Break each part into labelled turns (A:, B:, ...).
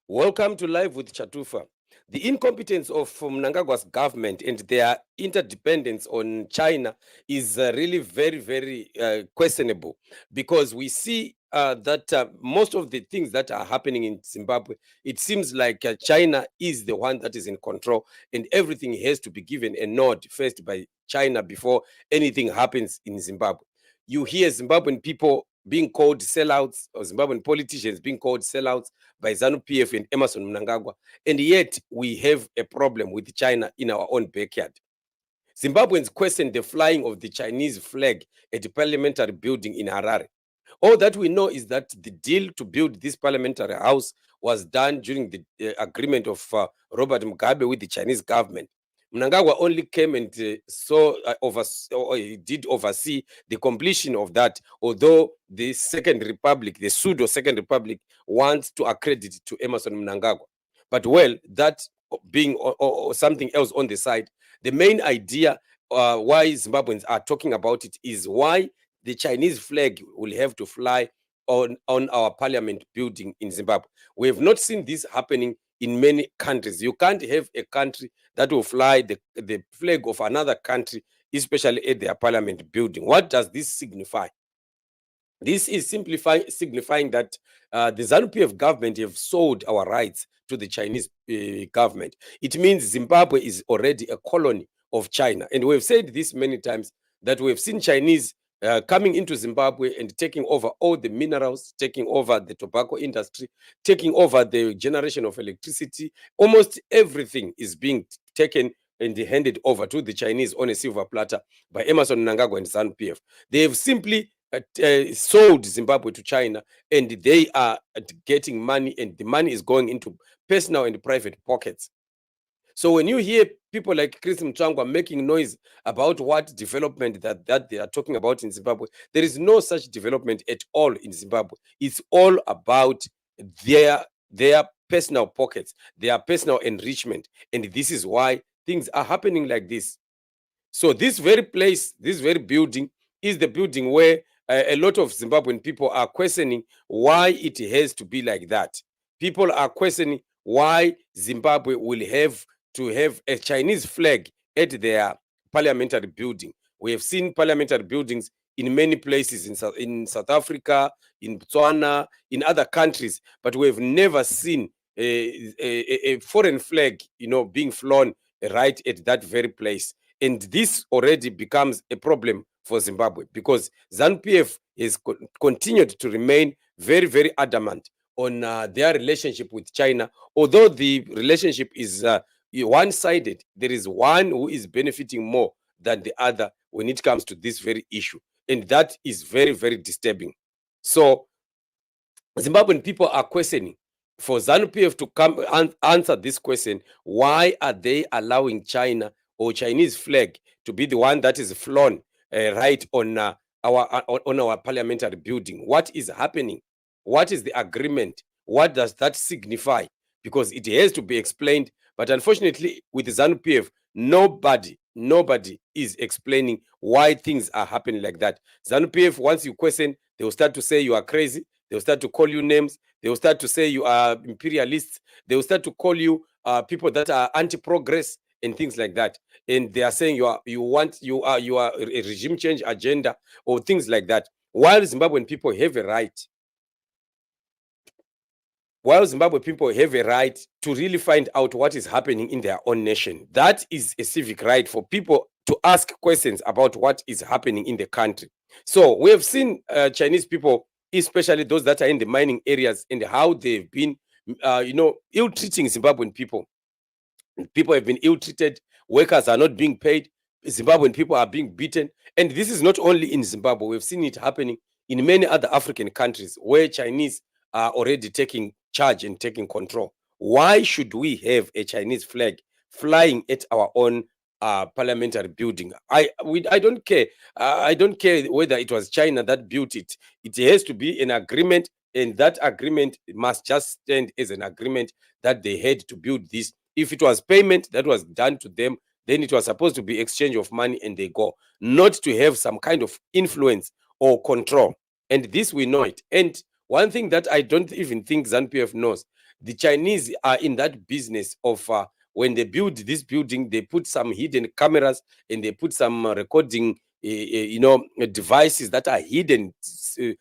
A: Welcome to Live with Chatufa. The incompetence of Mnangagwa's government and their interdependence on China is really very questionable, because we see that most of the things that are happening in Zimbabwe, it seems like China is the one that is in control, and everything has to be given a nod first by China before anything happens in Zimbabwe. You hear Zimbabwean people being called sellouts, or Zimbabwean politicians being called sellouts by ZANU-PF and Emerson Mnangagwa, and yet we have a problem with China in our own backyard. Zimbabweans question the flying of the Chinese flag at the parliamentary building in Harare. All that we know is that the deal to build this parliamentary house was done during the agreement of Robert Mugabe with the Chinese government. Mnangagwa only came and he did oversee the completion of that, although the Second Republic, the pseudo Second Republic, wants to accredit to Emerson Mnangagwa. But well, that being or something else on the side, the main idea why Zimbabweans are talking about it is why the Chinese flag will have to fly on our parliament building in Zimbabwe. We have not seen this happening in many countries. You can't have a country that will fly the flag of another country, especially at their parliament building. What does this signify? This is signifying that the ZANU-PF government have sold our rights to the Chinese government. It means Zimbabwe is already a colony of China. And we've said this many times, that we've seen Chinese coming into Zimbabwe and taking over all the minerals, taking over the tobacco industry, taking over the generation of electricity. Almost everything is being taken and handed over to the Chinese on a silver platter by Emerson Mnangagwa and ZANU-PF. They have simply sold Zimbabwe to China, and they are getting money, and the money is going into personal and private pockets. So when you hear people like Chris Mchangwa making noise about what development that they are talking about in Zimbabwe, there is no such development at all in Zimbabwe. It's all about their personal pockets, their personal enrichment, and this is why things are happening like this. So this very place, this very building, is the building where a lot of Zimbabwean people are questioning why it has to be like that. People are questioning why Zimbabwe will have to have a Chinese flag at their parliamentary building. We have seen parliamentary buildings in many places in South Africa, in Botswana, in other countries, but we have never seen a foreign flag, being flown right at that very place. And this already becomes a problem for Zimbabwe, because ZANU-PF has continued to remain very adamant on their relationship with China. Although the relationship is one-sided, there is one who is benefiting more than the other when it comes to this very issue. And that is very disturbing. So Zimbabwean people are questioning for ZANU-PF to come and answer this question. Why are they allowing China or Chinese flag to be the one that is flown right on our parliamentary building? What is happening? What is the agreement? What does that signify? Because it has to be explained. But unfortunately, with ZANU-PF, nobody is explaining why things are happening like that. ZANU-PF, once you question, they will start to say you are crazy. They will start to call you names. They will start to say you are imperialists. They will start to call you people that are anti-progress and things like that. And they are saying you are a regime change agenda or things like that. While Zimbabwean people have a right, to really find out what is happening in their own nation. That is a civic right for people to ask questions about what is happening in the country. So we have seen Chinese people, especially those that are in the mining areas, and how they've been, ill-treating Zimbabwean people. People have been ill-treated. Workers are not being paid. Zimbabwean people are being beaten. And this is not only in Zimbabwe. We've seen it happening in many other African countries where Chinese are already taking charge and taking control. Why should we have a Chinese flag flying at our own parliamentary building? I don't care. I don't care whether it was China that built it. It has to be an agreement, and that agreement must just stand as an agreement that they had to build this. If it was payment that was done to them, then it was supposed to be exchange of money and they go, not to have some kind of influence or control. And this, we know it. And One thing that I don't even think ZANU-PF knows, the Chinese are in that business of when they build this building, they put some hidden cameras and they put some recording, devices that are hidden, so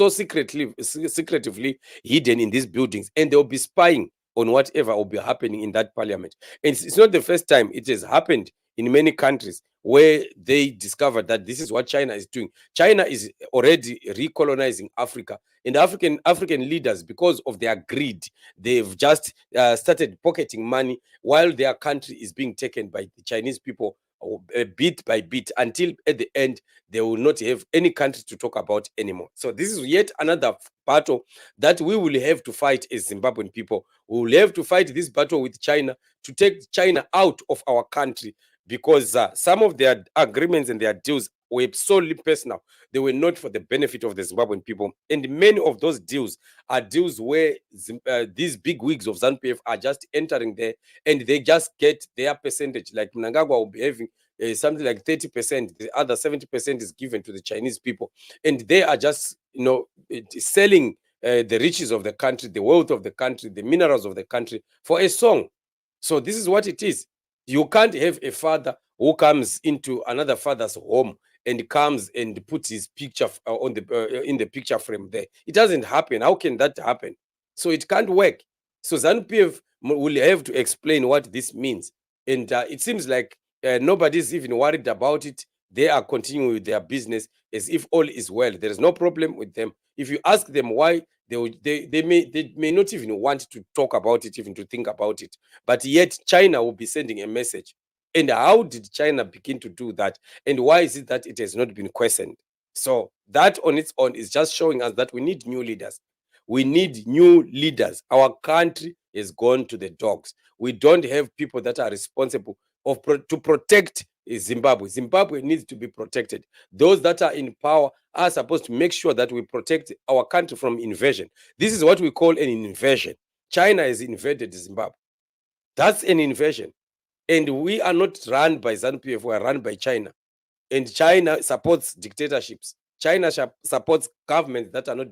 A: secretively hidden in these buildings, and they'll be spying on whatever will be happening in that parliament. And it's not the first time; it has happened in many countries where they discovered that this is what China is doing. China is already recolonizing Africa, and African leaders, because of their greed, they've just started pocketing money while their country is being taken by the Chinese people, bit by bit, until at the end they will not have any country to talk about anymore. So this is yet another battle that we will have to fight as Zimbabwean people. We will have to fight this battle with China to take China out of our country, because some of their agreements and their deals were solely personal. They were not for the benefit of the Zimbabwean people. And many of those deals are deals where these big wigs of ZANU-PF are just entering there, and they just get their percentage. Like Mnangagwa will be having something like 30%. The other 70% is given to the Chinese people. And they are just, selling the riches of the country, the wealth of the country, the minerals of the country for a song. So this is what it is. You can't have a father who comes into another father's home and comes and puts his picture on the in the picture frame there. It doesn't happen. How can that happen? So it can't work. So ZANU-PF will have to explain what this means. And it seems like nobody's even worried about it. They are continuing with their business as if all is well. There is no problem with them. If you ask them why, they may not even want to talk about it, even to think about it. But yet China will be sending a message. And how did China begin to do that? And why is it that it has not been questioned? So that on its own is just showing us that we need new leaders. We need new leaders. Our country is gone to the dogs. We don't have people that are responsible to protect Zimbabwe. Zimbabwe needs to be protected. Those that are in power are supposed to make sure that we protect our country from invasion. This is what we call an invasion. China has invaded Zimbabwe. That's an invasion. And we are not run by ZANU-PF, we are run by China. And China supports dictatorships. China supports governments that are not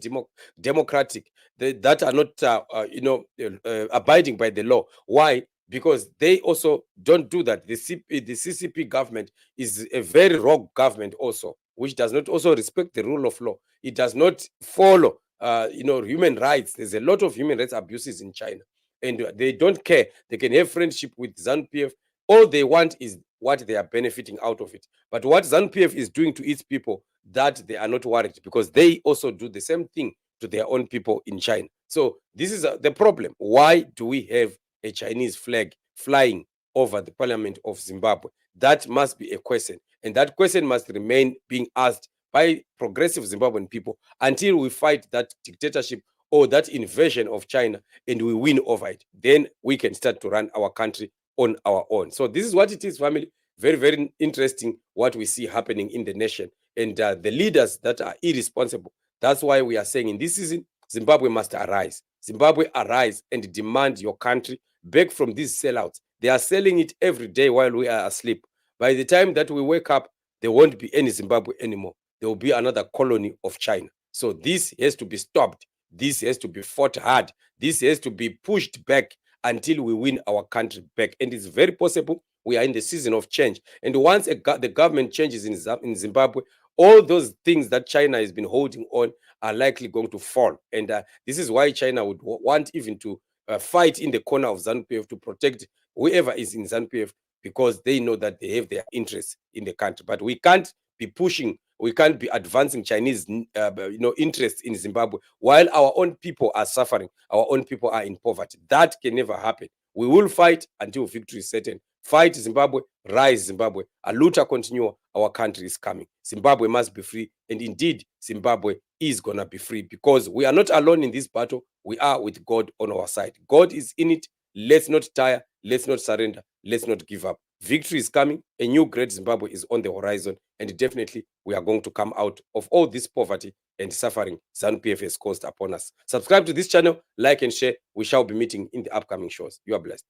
A: democratic, that are not, abiding by the law. Why? Because they also don't do that. The CCP government is a very rogue government also, which does not also respect the rule of law. It does not follow, human rights. There's a lot of human rights abuses in China, and they don't care. They can have friendship with ZANU-PF. All they want is what they are benefiting out of it. But what ZANU-PF is doing to its people, that they are not worried, because they also do the same thing to their own people in China. So this is the problem. Why do we have a Chinese flag flying over the parliament of Zimbabwe? That must be a question. And that question must remain being asked by progressive Zimbabwean people until we fight that dictatorship or that invasion of China and we win over it. Then we can start to run our country on our own. So this is what it is, family. Very, very interesting what we see happening in the nation, and the leaders that are irresponsible. That's why we are saying in this season, Zimbabwe must arise. Zimbabwe, arise and demand your country back from these sellouts. They are selling it every day while we are asleep. By the time that we wake up, there won't be any Zimbabwe anymore. There will be another colony of China. So this has to be stopped. This has to be fought hard. This has to be pushed back until we win our country back. And it's very possible we are in the season of change. And once the government changes in Zimbabwe, all those things that China has been holding on are likely going to fall. And this is why China would want even to fight in the corner of ZANU-PF to protect whoever is in ZANU-PF, because they know that they have their interests in the country. But we can't be pushing, we can't be advancing Chinese interests in Zimbabwe while our own people are suffering, our own people are in poverty. That can never happen. We will fight until victory is certain. Fight Zimbabwe, rise Zimbabwe. A luta continua, our country is coming. Zimbabwe must be free, and indeed Zimbabwe is gonna be free, because we are not alone in this battle. We are with God on our side. God is in it. Let's not tire, let's not surrender, let's not give up. Victory is coming. A new great Zimbabwe is on the horizon, and definitely we are going to come out of all this poverty and suffering ZANU-PF has caused upon us. Subscribe to this channel, like and share. We shall be meeting in the upcoming shows. You are blessed.